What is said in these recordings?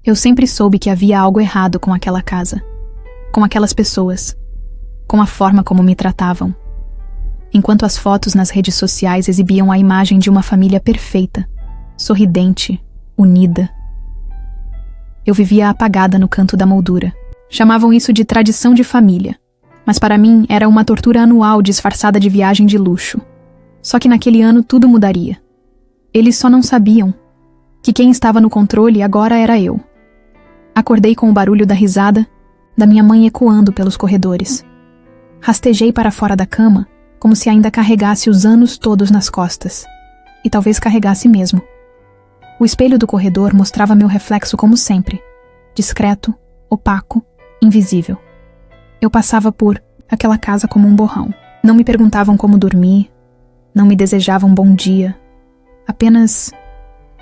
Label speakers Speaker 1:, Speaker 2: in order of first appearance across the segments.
Speaker 1: Eu sempre soube que havia algo errado com aquela casa, com aquelas pessoas, com a forma como me tratavam. Enquanto as fotos nas redes sociais exibiam a imagem de uma família perfeita, sorridente, unida, eu vivia apagada no canto da moldura. Chamavam isso de tradição de família, mas para mim era uma tortura anual disfarçada de viagem de luxo. Só que naquele ano tudo mudaria. Eles só não sabiam que quem estava no controle agora era eu. Acordei com o barulho da risada da minha mãe ecoando pelos corredores. Rastejei para fora da cama, como se ainda carregasse os anos todos nas costas. E talvez carregasse mesmo. O espelho do corredor mostrava meu reflexo como sempre, discreto, opaco, invisível. Eu passava por aquela casa como um borrão. Não me perguntavam como dormir, não me desejavam bom dia. Apenas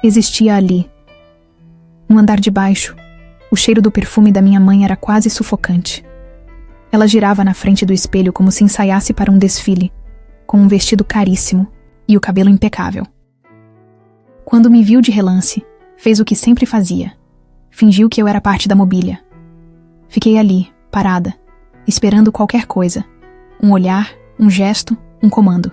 Speaker 1: existia ali. No andar de baixo, o cheiro do perfume da minha mãe era quase sufocante. Ela girava na frente do espelho como se ensaiasse para um desfile, com um vestido caríssimo e o cabelo impecável. Quando me viu de relance, fez o que sempre fazia. Fingiu que eu era parte da mobília. Fiquei ali, parada, esperando qualquer coisa. Um olhar, um gesto, um comando.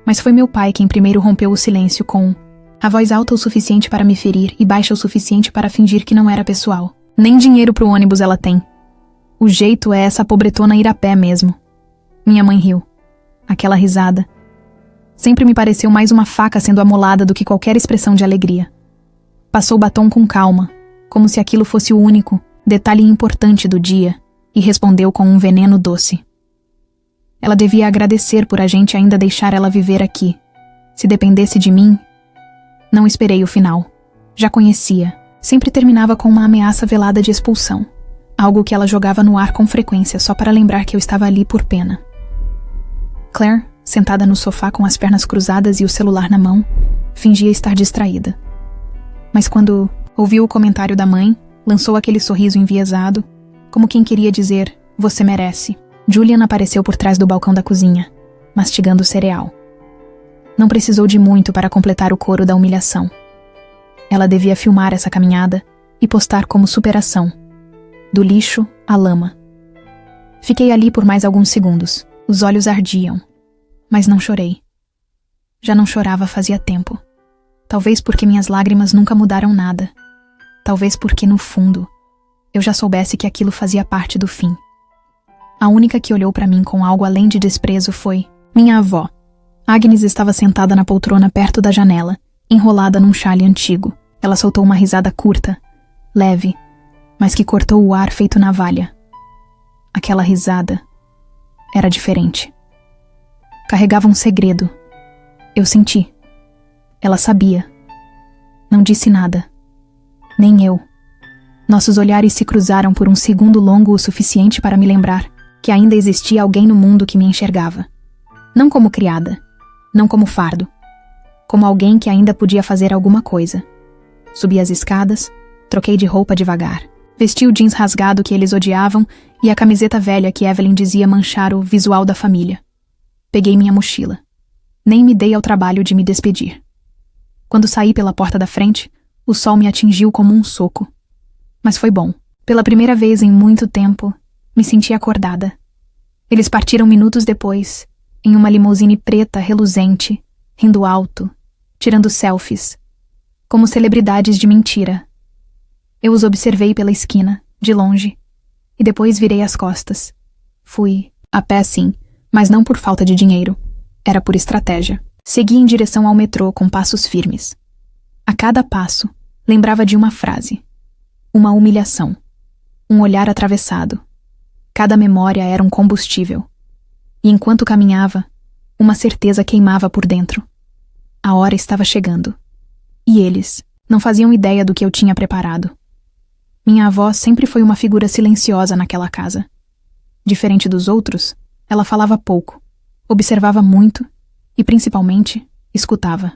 Speaker 1: Mas foi meu pai quem primeiro rompeu o silêncio com a voz alta o suficiente para me ferir e baixa o suficiente para fingir que não era pessoal. Nem dinheiro pro ônibus ela tem. O jeito é essa pobretona ir a pé mesmo. Minha mãe riu. Aquela risada sempre me pareceu mais uma faca sendo amolada do que qualquer expressão de alegria. Passou o batom com calma, como se aquilo fosse o único detalhe importante do dia, e respondeu com um veneno doce. Ela devia agradecer por a gente ainda deixar ela viver aqui. Se dependesse de mim, não esperei o final. Já conhecia. Sempre terminava com uma ameaça velada de expulsão. Algo que ela jogava no ar com frequência só para lembrar que eu estava ali por pena. Claire, sentada no sofá com as pernas cruzadas e o celular na mão, fingia estar distraída. Mas quando ouviu o comentário da mãe, lançou aquele sorriso enviesado, como quem queria dizer, você merece. Julian apareceu por trás do balcão da cozinha, mastigando cereal. Não precisou de muito para completar o coro da humilhação. Ela devia filmar essa caminhada e postar como superação. Do lixo à lama. Fiquei ali por mais alguns segundos. Os olhos ardiam. Mas não chorei. Já não chorava fazia tempo. Talvez porque minhas lágrimas nunca mudaram nada. Talvez porque, no fundo, eu já soubesse que aquilo fazia parte do fim. A única que olhou para mim com algo além de desprezo foi minha avó. Agnes estava sentada na poltrona perto da janela, enrolada num chale antigo. Ela soltou uma risada curta, leve, mas que cortou o ar feito navalha. Aquela risada era diferente. Carregava um segredo. Eu senti. Ela sabia. Não disse nada. Nem eu. Nossos olhares se cruzaram por um segundo longo o suficiente para me lembrar que ainda existia alguém no mundo que me enxergava. Não como criada, não como fardo. Como alguém que ainda podia fazer alguma coisa. Subi as escadas, troquei de roupa devagar. Vesti o jeans rasgado que eles odiavam e a camiseta velha que Evelyn dizia manchar o visual da família. Peguei minha mochila. Nem me dei ao trabalho de me despedir. Quando saí pela porta da frente, o sol me atingiu como um soco. Mas foi bom. Pela primeira vez em muito tempo, me senti acordada. Eles partiram minutos depois, em uma limusine preta reluzente, rindo alto, tirando selfies, como celebridades de mentira. Eu os observei pela esquina, de longe, e depois virei as costas. Fui, a pé sim, mas não por falta de dinheiro. Era por estratégia. Segui em direção ao metrô com passos firmes. A cada passo, lembrava de uma frase. Uma humilhação. Um olhar atravessado. Cada memória era um combustível. E enquanto caminhava, uma certeza queimava por dentro. A hora estava chegando. E eles não faziam ideia do que eu tinha preparado. Minha avó sempre foi uma figura silenciosa naquela casa. Diferente dos outros, ela falava pouco, observava muito e, principalmente, escutava.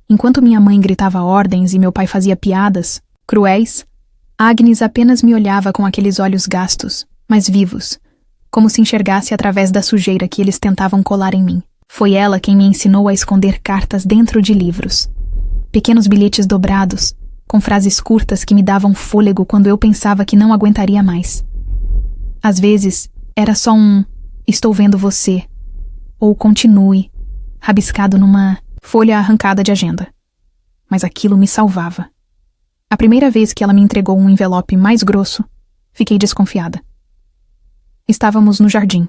Speaker 1: Enquanto minha mãe gritava ordens e meu pai fazia piadas, cruéis, Agnes apenas me olhava com aqueles olhos gastos, mas vivos, como se enxergasse através da sujeira que eles tentavam colar em mim. Foi ela quem me ensinou a esconder cartas dentro de livros. Pequenos bilhetes dobrados, com frases curtas que me davam fôlego quando eu pensava que não aguentaria mais. Às vezes, era só um "estou vendo você" ou "continue", rabiscado numa folha arrancada de agenda. Mas aquilo me salvava. A primeira vez que ela me entregou um envelope mais grosso, fiquei desconfiada. Estávamos no jardim,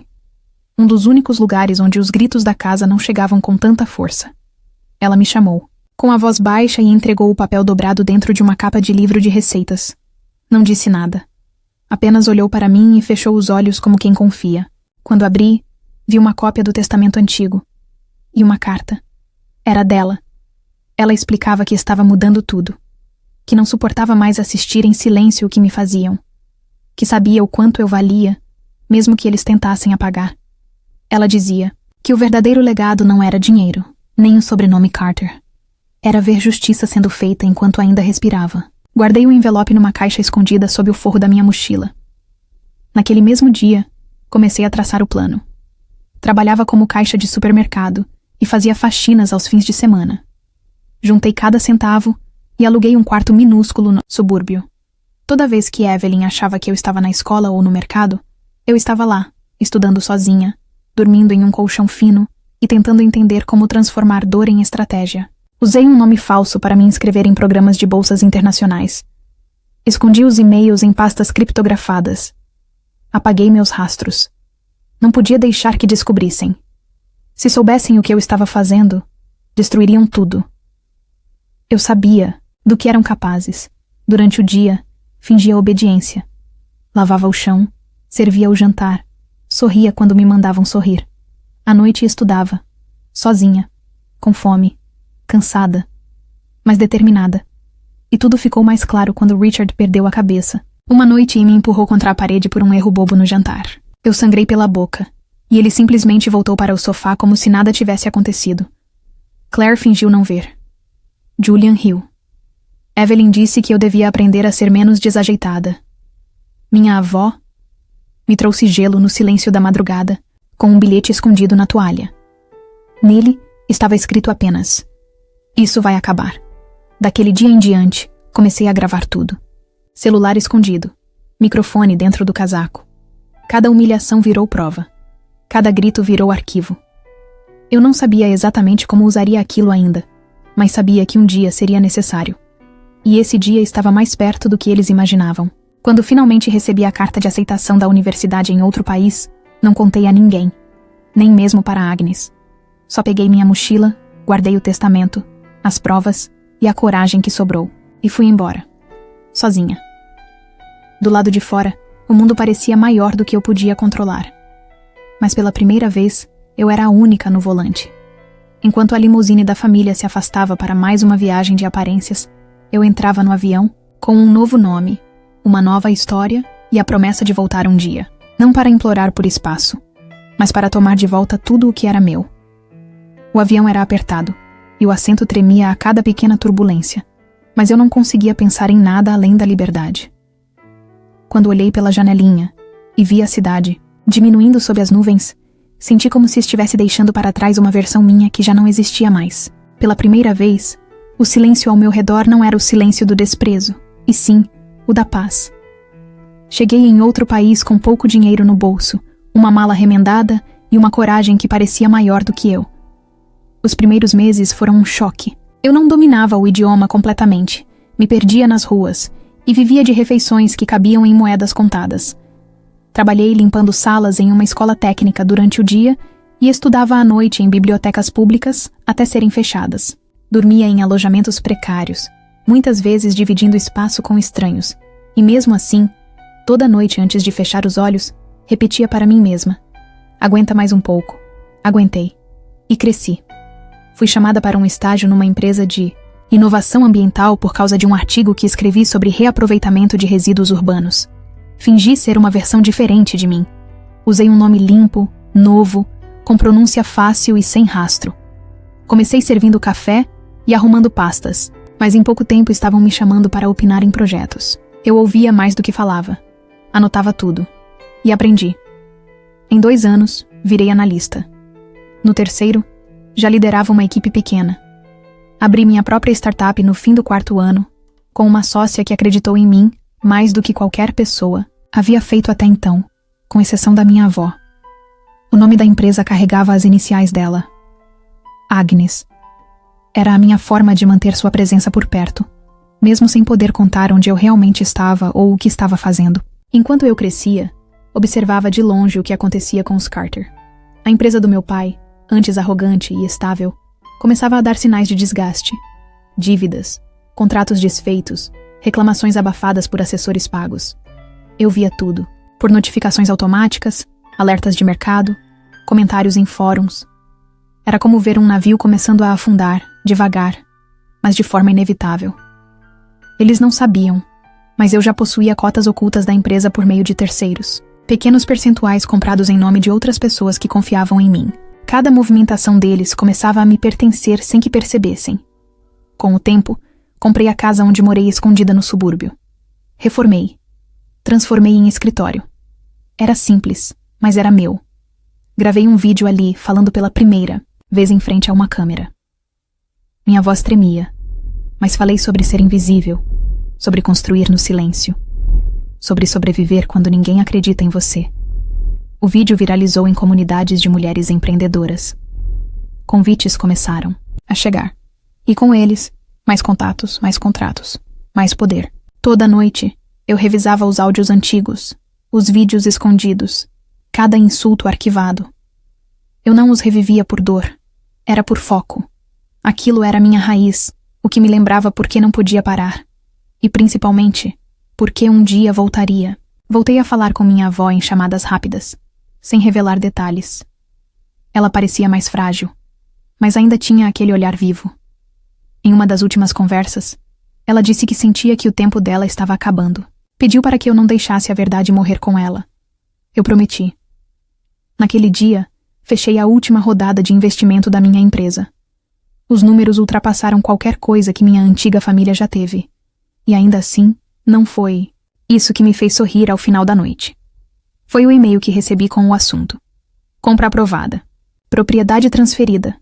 Speaker 1: um dos únicos lugares onde os gritos da casa não chegavam com tanta força. Ela me chamou, com a voz baixa, e entregou o papel dobrado dentro de uma capa de livro de receitas. Não disse nada. Apenas olhou para mim e fechou os olhos como quem confia. Quando abri, vi uma cópia do Testamento Antigo. E uma carta. Era dela. Ela explicava que estava mudando tudo. Que não suportava mais assistir em silêncio o que me faziam. Que sabia o quanto eu valia, mesmo que eles tentassem apagar. Ela dizia que o verdadeiro legado não era dinheiro, nem o sobrenome Carter. Era ver justiça sendo feita enquanto ainda respirava. Guardei o envelope numa caixa escondida sob o forro da minha mochila. Naquele mesmo dia, comecei a traçar o plano. Trabalhava como caixa de supermercado e fazia faxinas aos fins de semana. Juntei cada centavo e aluguei um quarto minúsculo no subúrbio. Toda vez que Evelyn achava que eu estava na escola ou no mercado, eu estava lá, estudando sozinha, dormindo em um colchão fino e tentando entender como transformar dor em estratégia. Usei um nome falso para me inscrever em programas de bolsas internacionais. Escondi os e-mails em pastas criptografadas. Apaguei meus rastros. Não podia deixar que descobrissem. Se soubessem o que eu estava fazendo, destruiriam tudo. Eu sabia do que eram capazes. Durante o dia, fingia obediência. Lavava o chão, servia o jantar, sorria quando me mandavam sorrir. À noite estudava, sozinha, com fome, cansada, mas determinada. E tudo ficou mais claro quando Richard perdeu a cabeça, uma noite, e me empurrou contra a parede por um erro bobo no jantar. Eu sangrei pela boca, e ele simplesmente voltou para o sofá como se nada tivesse acontecido. Claire fingiu não ver. Julian riu. Evelyn disse que eu devia aprender a ser menos desajeitada. Minha avó me trouxe gelo no silêncio da madrugada, com um bilhete escondido na toalha. Nele estava escrito apenas: "Isso vai acabar." Daquele dia em diante, comecei a gravar tudo. Celular escondido, microfone dentro do casaco. Cada humilhação virou prova. Cada grito virou arquivo. Eu não sabia exatamente como usaria aquilo ainda, mas sabia que um dia seria necessário. E esse dia estava mais perto do que eles imaginavam. Quando finalmente recebi a carta de aceitação da universidade em outro país, não contei a ninguém, nem mesmo para Agnes. Só peguei minha mochila, guardei o testamento, as provas e a coragem que sobrou, e fui embora, sozinha. Do lado de fora, o mundo parecia maior do que eu podia controlar. Mas pela primeira vez, eu era a única no volante. Enquanto a limusine da família se afastava para mais uma viagem de aparências, eu entrava no avião com um novo nome, uma nova história e a promessa de voltar um dia. Não para implorar por espaço, mas para tomar de volta tudo o que era meu. O avião era apertado, e o assento tremia a cada pequena turbulência, mas eu não conseguia pensar em nada além da liberdade. Quando olhei pela janelinha e vi a cidade, diminuindo sob as nuvens, senti como se estivesse deixando para trás uma versão minha que já não existia mais. Pela primeira vez, o silêncio ao meu redor não era o silêncio do desprezo, e sim, o da paz. Cheguei em outro país com pouco dinheiro no bolso, uma mala remendada e uma coragem que parecia maior do que eu. Os primeiros meses foram um choque. Eu não dominava o idioma completamente, me perdia nas ruas e vivia de refeições que cabiam em moedas contadas. Trabalhei limpando salas em uma escola técnica durante o dia e estudava à noite em bibliotecas públicas até serem fechadas. Dormia em alojamentos precários, muitas vezes dividindo espaço com estranhos, e mesmo assim, toda noite antes de fechar os olhos, repetia para mim mesma: "Aguenta mais um pouco." Aguentei. E cresci. Fui chamada para um estágio numa empresa de inovação ambiental por causa de um artigo que escrevi sobre reaproveitamento de resíduos urbanos. Fingi ser uma versão diferente de mim. Usei um nome limpo, novo, com pronúncia fácil e sem rastro. Comecei servindo café e arrumando pastas, mas em pouco tempo estavam me chamando para opinar em projetos. Eu ouvia mais do que falava. Anotava tudo. E aprendi. Em 2 anos, virei analista. No terceiro, já liderava uma equipe pequena. Abri minha própria startup no fim do 4º ano, com uma sócia que acreditou em mim mais do que qualquer pessoa havia feito até então, com exceção da minha avó. O nome da empresa carregava as iniciais dela. Agnes. Era a minha forma de manter sua presença por perto, mesmo sem poder contar onde eu realmente estava ou o que estava fazendo. Enquanto eu crescia, observava de longe o que acontecia com os Carter. A empresa do meu pai, antes arrogante e estável, começava a dar sinais de desgaste. Dívidas, contratos desfeitos, reclamações abafadas por assessores pagos. Eu via tudo, por notificações automáticas, alertas de mercado, comentários em fóruns. Era como ver um navio começando a afundar, devagar, mas de forma inevitável. Eles não sabiam, mas eu já possuía cotas ocultas da empresa por meio de terceiros. Pequenos percentuais comprados em nome de outras pessoas que confiavam em mim. Cada movimentação deles começava a me pertencer sem que percebessem. Com o tempo, comprei a casa onde morei escondida no subúrbio. Reformei. Transformei em escritório. Era simples, mas era meu. Gravei um vídeo ali, falando pela primeira vez em frente a uma câmera. Minha voz tremia, mas falei sobre ser invisível, sobre construir no silêncio, sobre sobreviver quando ninguém acredita em você. O vídeo viralizou em comunidades de mulheres empreendedoras. Convites começaram a chegar. E com eles, mais contatos, mais contratos, mais poder. Toda noite, eu revisava os áudios antigos, os vídeos escondidos, cada insulto arquivado. Eu não os revivia por dor, era por foco. Aquilo era minha raiz, o que me lembrava por que não podia parar. E principalmente, por que um dia voltaria. Voltei a falar com minha avó em chamadas rápidas, sem revelar detalhes. Ela parecia mais frágil, mas ainda tinha aquele olhar vivo. Em uma das últimas conversas, ela disse que sentia que o tempo dela estava acabando. Pediu para que eu não deixasse a verdade morrer com ela. Eu prometi. Naquele dia, fechei a última rodada de investimento da minha empresa. Os números ultrapassaram qualquer coisa que minha antiga família já teve. E ainda assim, não foi isso que me fez sorrir ao final da noite. Foi o e-mail que recebi com o assunto. Compra aprovada. Propriedade transferida.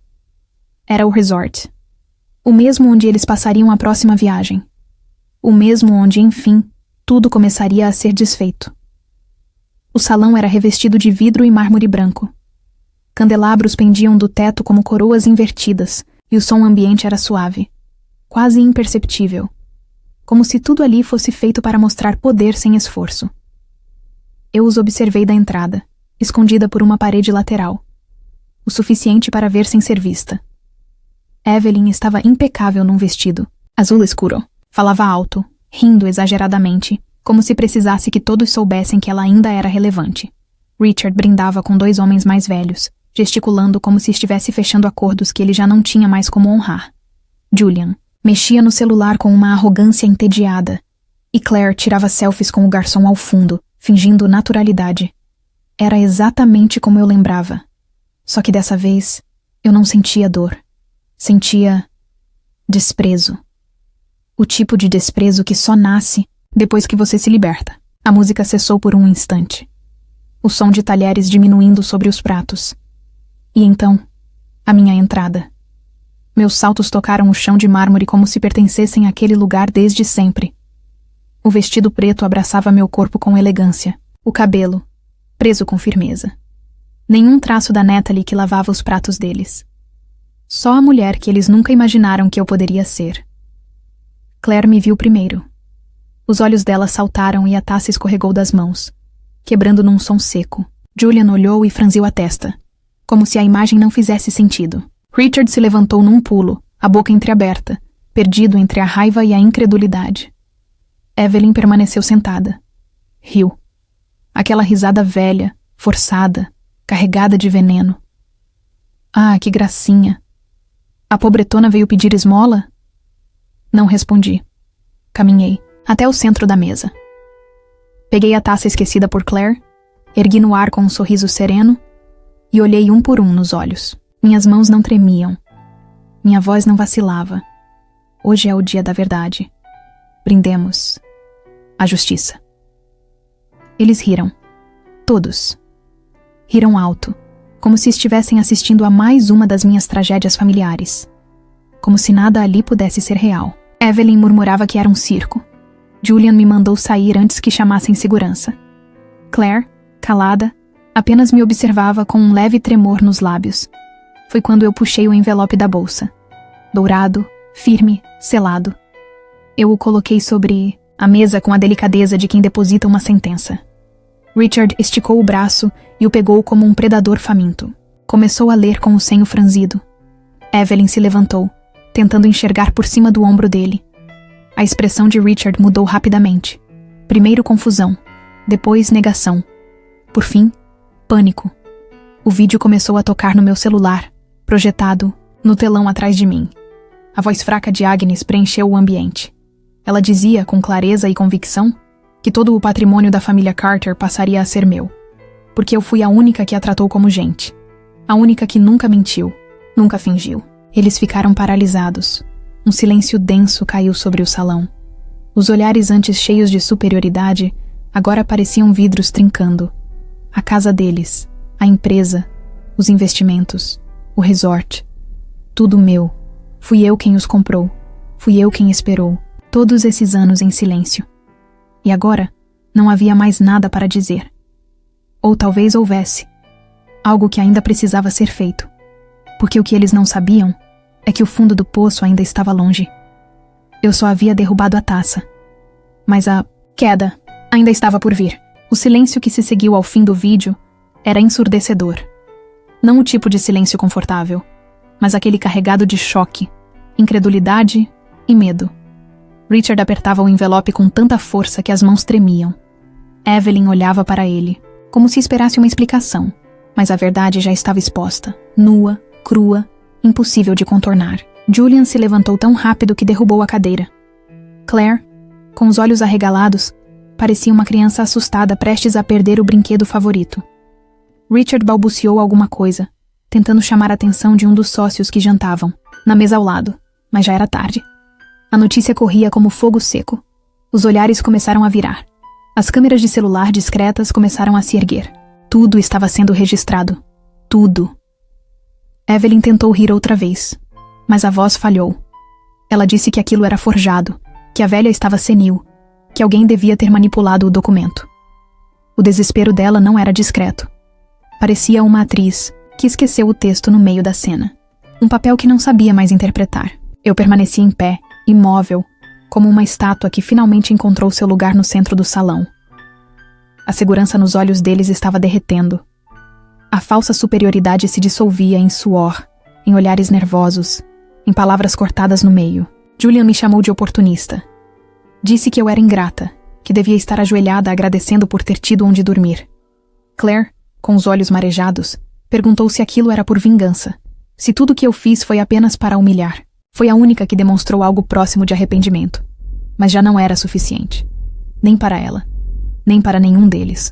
Speaker 1: Era o resort. O mesmo onde eles passariam a próxima viagem. O mesmo onde, enfim, tudo começaria a ser desfeito. O salão era revestido de vidro e mármore branco. Candelabros pendiam do teto como coroas invertidas, e o som ambiente era suave, quase imperceptível, como se tudo ali fosse feito para mostrar poder sem esforço. Eu os observei da entrada, escondida por uma parede lateral, o suficiente para ver sem ser vista. Evelyn estava impecável num vestido, azul escuro. Falava alto, rindo exageradamente, como se precisasse que todos soubessem que ela ainda era relevante. Richard brindava com 2 homens mais velhos, gesticulando como se estivesse fechando acordos que ele já não tinha mais como honrar. Julian mexia no celular com uma arrogância entediada, e Claire tirava selfies com o garçom ao fundo, fingindo naturalidade. Era exatamente como eu lembrava. Só que dessa vez, eu não sentia dor. Sentia desprezo. O tipo de desprezo que só nasce depois que você se liberta. A música cessou por um instante. O som de talheres diminuindo sobre os pratos. E então, a minha entrada. Meus saltos tocaram o chão de mármore como se pertencessem àquele lugar desde sempre. O vestido preto abraçava meu corpo com elegância. O cabelo, preso com firmeza. Nenhum traço da Natalie que lavava os pratos deles. Só a mulher que eles nunca imaginaram que eu poderia ser. Claire me viu primeiro. Os olhos dela saltaram e a taça escorregou das mãos, quebrando num som seco. Julian olhou e franziu a testa, como se a imagem não fizesse sentido. Richard se levantou num pulo, a boca entreaberta, perdido entre a raiva e a incredulidade. Evelyn permaneceu sentada. Riu. Aquela risada velha, forçada, carregada de veneno. Ah, que gracinha! A pobretona veio pedir esmola? Não respondi. Caminhei até o centro da mesa. Peguei a taça esquecida por Claire, ergui no ar com um sorriso sereno e olhei um por um nos olhos. Minhas mãos não tremiam. Minha voz não vacilava. Hoje é o dia da verdade. Brindemos a justiça. Eles riram. Todos. Riram alto, como se estivessem assistindo a mais uma das minhas tragédias familiares. Como se nada ali pudesse ser real. Evelyn murmurava que era um circo. Julian me mandou sair antes que chamassem segurança. Claire, calada, apenas me observava com um leve tremor nos lábios. Foi quando eu puxei o envelope da bolsa. Dourado, firme, selado. Eu o coloquei sobre a mesa com a delicadeza de quem deposita uma sentença. Richard esticou o braço e o pegou como um predador faminto. Começou a ler com o senho franzido. Evelyn se levantou, tentando enxergar por cima do ombro dele. A expressão de Richard mudou rapidamente. Primeiro confusão, depois negação. Por fim, pânico. O vídeo começou a tocar no meu celular, projetado no telão atrás de mim. A voz fraca de Agnes preencheu o ambiente. Ela dizia, com clareza e convicção, que todo o patrimônio da família Carter passaria a ser meu. Porque eu fui a única que a tratou como gente. A única que nunca mentiu, nunca fingiu. Eles ficaram paralisados. Um silêncio denso caiu sobre o salão. Os olhares antes cheios de superioridade agora pareciam vidros trincando. A casa deles, a empresa, os investimentos, o resort. Tudo meu. Fui eu quem os comprou. Fui eu quem esperou. Todos esses anos em silêncio. E agora, não havia mais nada para dizer. Ou talvez houvesse. Algo que ainda precisava ser feito. Porque o que eles não sabiam é que o fundo do poço ainda estava longe. Eu só havia derrubado a taça. Mas a queda ainda estava por vir. O silêncio que se seguiu ao fim do vídeo era ensurdecedor. Não o tipo de silêncio confortável, mas aquele carregado de choque, incredulidade e medo. Richard apertava o envelope com tanta força que as mãos tremiam. Evelyn olhava para ele, como se esperasse uma explicação, mas a verdade já estava exposta, nua, crua, impossível de contornar. Julian se levantou tão rápido que derrubou a cadeira. Claire, com os olhos arregalados, parecia uma criança assustada prestes a perder o brinquedo favorito. Richard balbuciou alguma coisa, tentando chamar a atenção de um dos sócios que jantavam, na mesa ao lado, mas já era tarde. A notícia corria como fogo seco. Os olhares começaram a virar. As câmeras de celular discretas começaram a se erguer. Tudo estava sendo registrado. Tudo. Evelyn tentou rir outra vez, mas a voz falhou. Ela disse que aquilo era forjado, que a velha estava senil, que alguém devia ter manipulado o documento. O desespero dela não era discreto. Parecia uma atriz que esqueceu o texto no meio da cena. Um papel que não sabia mais interpretar. Eu permaneci em pé, imóvel, como uma estátua que finalmente encontrou seu lugar no centro do salão. A segurança nos olhos deles estava derretendo. A falsa superioridade se dissolvia em suor, em olhares nervosos, em palavras cortadas no meio. Julian me chamou de oportunista. Disse que eu era ingrata, que devia estar ajoelhada agradecendo por ter tido onde dormir. Claire, com os olhos marejados, perguntou se aquilo era por vingança, se tudo o que eu fiz foi apenas para humilhar. Foi a única que demonstrou algo próximo de arrependimento. Mas já não era suficiente. Nem para ela. Nem para nenhum deles.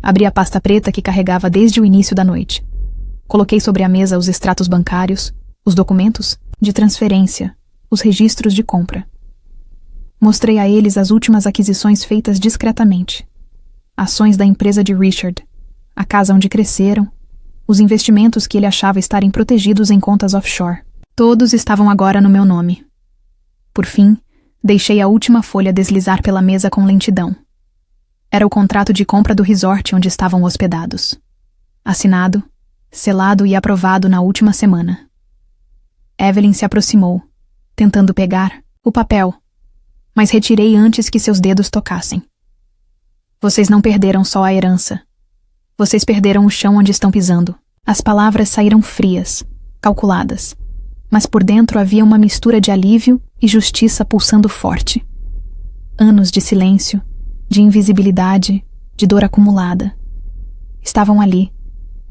Speaker 1: Abri a pasta preta que carregava desde o início da noite. Coloquei sobre a mesa os extratos bancários, os documentos de transferência, os registros de compra. Mostrei a eles as últimas aquisições feitas discretamente. Ações da empresa de Richard, a casa onde cresceram, os investimentos que ele achava estarem protegidos em contas offshore. Todos estavam agora no meu nome. Por fim, deixei a última folha deslizar pela mesa com lentidão. Era o contrato de compra do resort onde estavam hospedados. Assinado, selado e aprovado na última semana. Evelyn se aproximou, tentando pegar o papel, mas retirei antes que seus dedos tocassem. Vocês não perderam só a herança. Vocês perderam o chão onde estão pisando. As palavras saíram frias, calculadas. Mas por dentro havia uma mistura de alívio e justiça pulsando forte. Anos de silêncio, de invisibilidade, de dor acumulada. Estavam ali,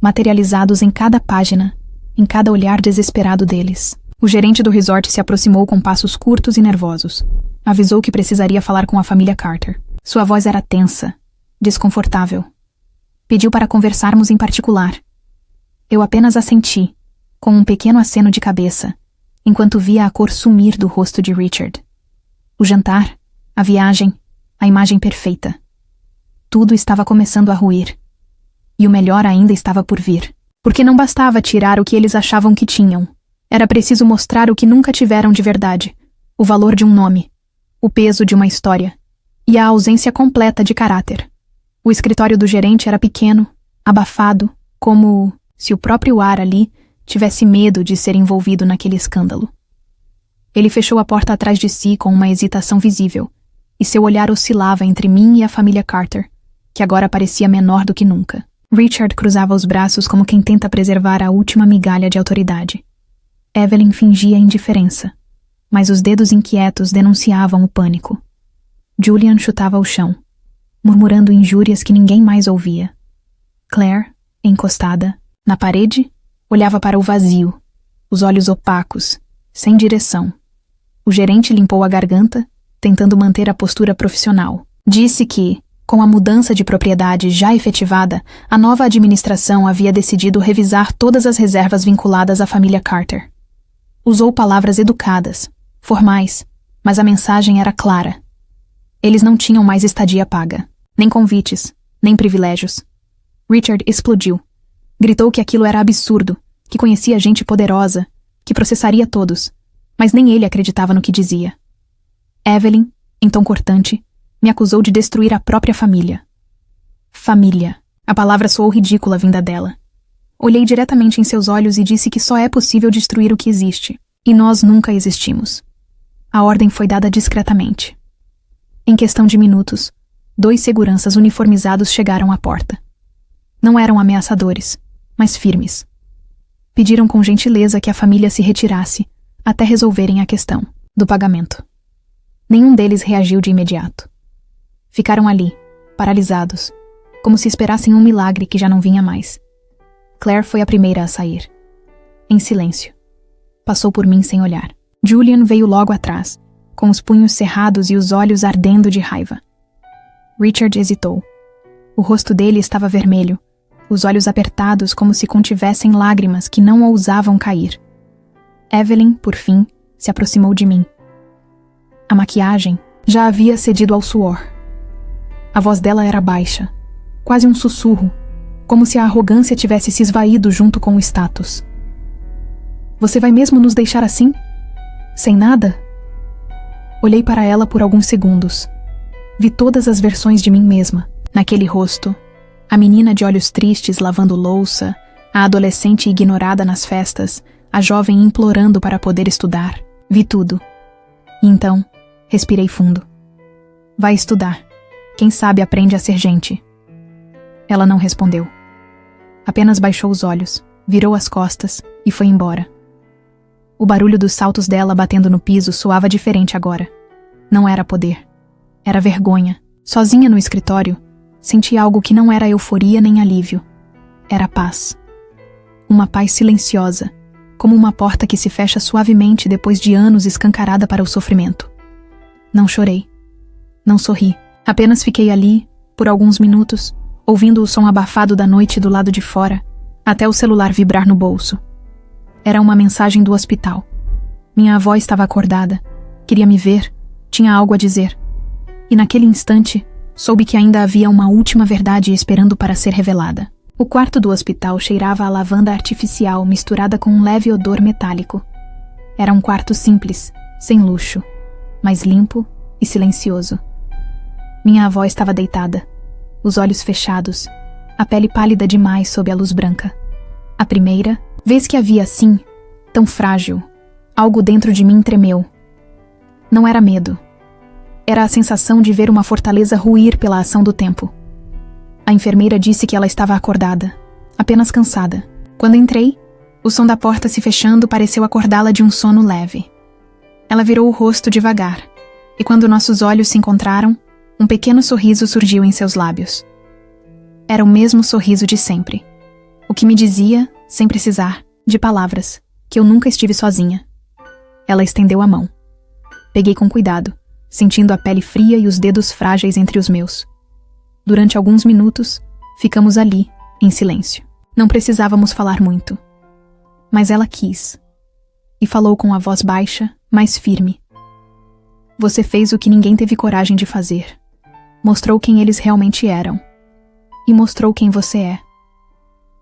Speaker 1: materializados em cada página, em cada olhar desesperado deles. O gerente do resort se aproximou com passos curtos e nervosos. Avisou que precisaria falar com a família Carter. Sua voz era tensa, desconfortável. Pediu para conversarmos em particular. Eu apenas assenti, com um pequeno aceno de cabeça, enquanto via a cor sumir do rosto de Richard. O jantar, a viagem, a imagem perfeita. Tudo estava começando a ruir. E o melhor ainda estava por vir. Porque não bastava tirar o que eles achavam que tinham. Era preciso mostrar o que nunca tiveram de verdade. O valor de um nome, o peso de uma história e a ausência completa de caráter. O escritório do gerente era pequeno, abafado, como se o próprio ar ali tivesse medo de ser envolvido naquele escândalo. Ele fechou a porta atrás de si com uma hesitação visível, e seu olhar oscilava entre mim e a família Carter, que agora parecia menor do que nunca. Richard cruzava os braços como quem tenta preservar a última migalha de autoridade. Evelyn fingia indiferença, mas os dedos inquietos denunciavam o pânico. Julian chutava o chão, murmurando injúrias que ninguém mais ouvia. Claire, encostada na parede, olhava para o vazio, os olhos opacos, sem direção. O gerente limpou a garganta, tentando manter a postura profissional. Disse que, com a mudança de propriedade já efetivada, a nova administração havia decidido revisar todas as reservas vinculadas à família Carter. Usou palavras educadas, formais, mas a mensagem era clara. Eles não tinham mais estadia paga, nem convites, nem privilégios. Richard explodiu. Gritou que aquilo era absurdo, que conhecia gente poderosa, que processaria todos, mas nem ele acreditava no que dizia. Evelyn, em tom cortante, me acusou de destruir a própria família. Família. A palavra soou ridícula vinda dela. Olhei diretamente em seus olhos e disse que só é possível destruir o que existe, e nós nunca existimos. A ordem foi dada discretamente. Em questão de minutos, 2 seguranças uniformizados chegaram à porta. Não eram ameaçadores, mas firmes. Pediram com gentileza que a família se retirasse, até resolverem a questão do pagamento. Nenhum deles reagiu de imediato. Ficaram ali, paralisados, como se esperassem um milagre que já não vinha mais. Claire foi a primeira a sair. Em silêncio. Passou por mim sem olhar. Julian veio logo atrás, com os punhos cerrados e os olhos ardendo de raiva. Richard hesitou. O rosto dele estava vermelho, os olhos apertados como se contivessem lágrimas que não ousavam cair. Evelyn, por fim, se aproximou de mim. A maquiagem já havia cedido ao suor. A voz dela era baixa, quase um sussurro, como se a arrogância tivesse se esvaído junto com o status. Você vai mesmo nos deixar assim? Sem nada? Olhei para ela por alguns segundos. Vi todas as versões de mim mesma, naquele rosto. A menina de olhos tristes lavando louça, a adolescente ignorada nas festas, a jovem implorando para poder estudar. Vi tudo. E então, respirei fundo. Vai estudar. Quem sabe aprende a ser gente. Ela não respondeu. Apenas baixou os olhos, virou as costas e foi embora. O barulho dos saltos dela batendo no piso soava diferente agora. Não era poder. Era vergonha. Sozinha no escritório, senti algo que não era euforia nem alívio. Era paz. Uma paz silenciosa, como uma porta que se fecha suavemente depois de anos escancarada para o sofrimento. Não chorei. Não sorri. Apenas fiquei ali, por alguns minutos, ouvindo o som abafado da noite do lado de fora, até o celular vibrar no bolso. Era uma mensagem do hospital. Minha avó estava acordada, queria me ver, tinha algo a dizer. E naquele instante, soube que ainda havia uma última verdade esperando para ser revelada. O quarto do hospital cheirava a lavanda artificial misturada com um leve odor metálico. Era um quarto simples, sem luxo, mas limpo e silencioso. Minha avó estava deitada, os olhos fechados, a pele pálida demais sob a luz branca. A primeira vez que a vi assim, tão frágil, algo dentro de mim tremeu. Não era medo. Era a sensação de ver uma fortaleza ruir pela ação do tempo. A enfermeira disse que ela estava acordada, apenas cansada. Quando entrei, o som da porta se fechando pareceu acordá-la de um sono leve. Ela virou o rosto devagar, e quando nossos olhos se encontraram, um pequeno sorriso surgiu em seus lábios. Era o mesmo sorriso de sempre. O que me dizia, sem precisar, de palavras, que eu nunca estive sozinha. Ela estendeu a mão. Peguei com cuidado, sentindo a pele fria e os dedos frágeis entre os meus. Durante alguns minutos, ficamos ali, em silêncio. Não precisávamos falar muito. Mas ela quis. E falou com a voz baixa, mas firme. Você fez o que ninguém teve coragem de fazer. Mostrou quem eles realmente eram. E mostrou quem você é.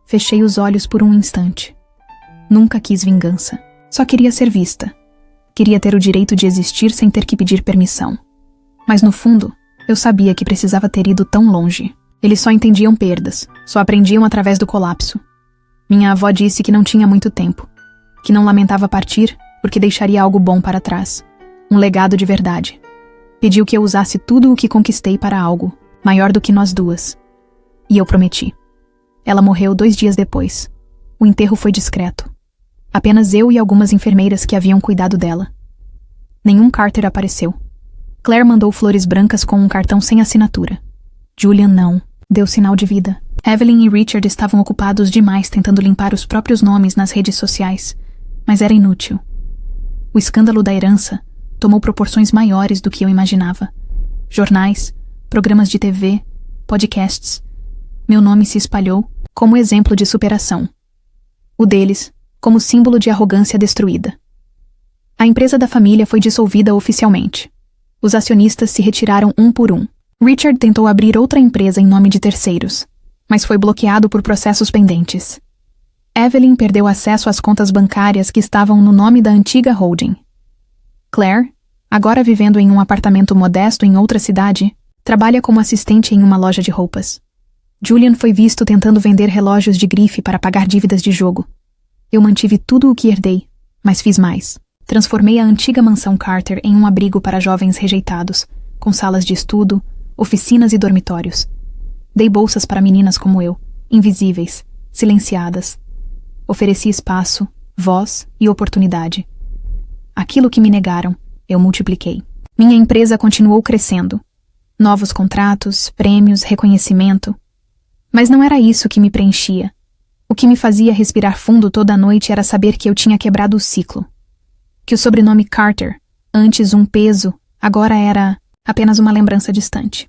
Speaker 1: Fechei os olhos por um instante. Nunca quis vingança. Só queria ser vista. Queria ter o direito de existir sem ter que pedir permissão. Mas no fundo, eu sabia que precisava ter ido tão longe. Eles só entendiam perdas, só aprendiam através do colapso. Minha avó disse que não tinha muito tempo, que não lamentava partir porque deixaria algo bom para trás, um legado de verdade. Pediu que eu usasse tudo o que conquistei para algo maior do que nós duas. E eu prometi. Ela morreu 2 dias depois. O enterro foi discreto. Apenas eu e algumas enfermeiras que haviam cuidado dela. Nenhum Carter apareceu. Claire mandou flores brancas com um cartão sem assinatura. Julian não. Deu sinal de vida. Evelyn e Richard estavam ocupados demais tentando limpar os próprios nomes nas redes sociais. Mas era inútil. O escândalo da herança tomou proporções maiores do que eu imaginava. Jornais, programas de TV, podcasts. Meu nome se espalhou como exemplo de superação. O deles, como símbolo de arrogância destruída. A empresa da família foi dissolvida oficialmente. Os acionistas se retiraram um por um. Richard tentou abrir outra empresa em nome de terceiros, mas foi bloqueado por processos pendentes. Evelyn perdeu acesso às contas bancárias que estavam no nome da antiga holding. Claire, agora vivendo em um apartamento modesto em outra cidade, trabalha como assistente em uma loja de roupas. Julian foi visto tentando vender relógios de grife para pagar dívidas de jogo. Eu mantive tudo o que herdei, mas fiz mais. Transformei a antiga mansão Carter em um abrigo para jovens rejeitados, com salas de estudo, oficinas e dormitórios. Dei bolsas para meninas como eu, invisíveis, silenciadas. Ofereci espaço, voz e oportunidade. Aquilo que me negaram, eu multipliquei. Minha empresa continuou crescendo. Novos contratos, prêmios, reconhecimento. Mas não era isso que me preenchia. O que me fazia respirar fundo toda noite era saber que eu tinha quebrado o ciclo. Que o sobrenome Carter, antes um peso, agora era apenas uma lembrança distante.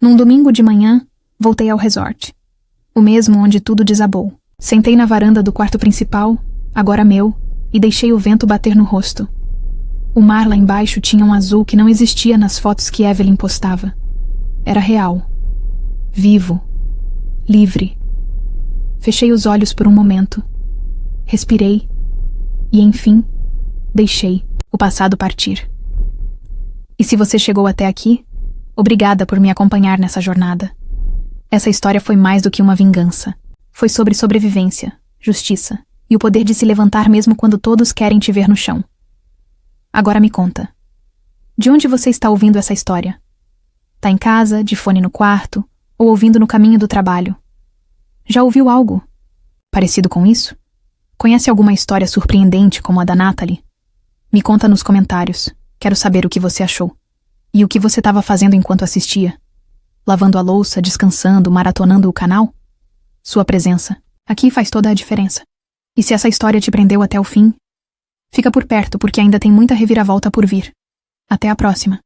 Speaker 1: Num domingo de manhã, voltei ao resort. O mesmo onde tudo desabou. Sentei na varanda do quarto principal, agora meu, e deixei o vento bater no rosto. O mar lá embaixo tinha um azul que não existia nas fotos que Evelyn postava. Era real. Vivo. Livre. Fechei os olhos por um momento. Respirei. E, enfim, deixei o passado partir. E se você chegou até aqui, obrigada por me acompanhar nessa jornada. Essa história foi mais do que uma vingança. Foi sobre sobrevivência, justiça e o poder de se levantar mesmo quando todos querem te ver no chão. Agora me conta. De onde você está ouvindo essa história? Tá em casa, de fone no quarto, ou ouvindo no caminho do trabalho? Já ouviu algo parecido com isso? Conhece alguma história surpreendente como a da Natalie? Me conta nos comentários. Quero saber o que você achou. E o que você estava fazendo enquanto assistia? Lavando a louça, descansando, maratonando o canal? Sua presença aqui faz toda a diferença. E se essa história te prendeu até o fim, fica por perto porque ainda tem muita reviravolta por vir. Até a próxima.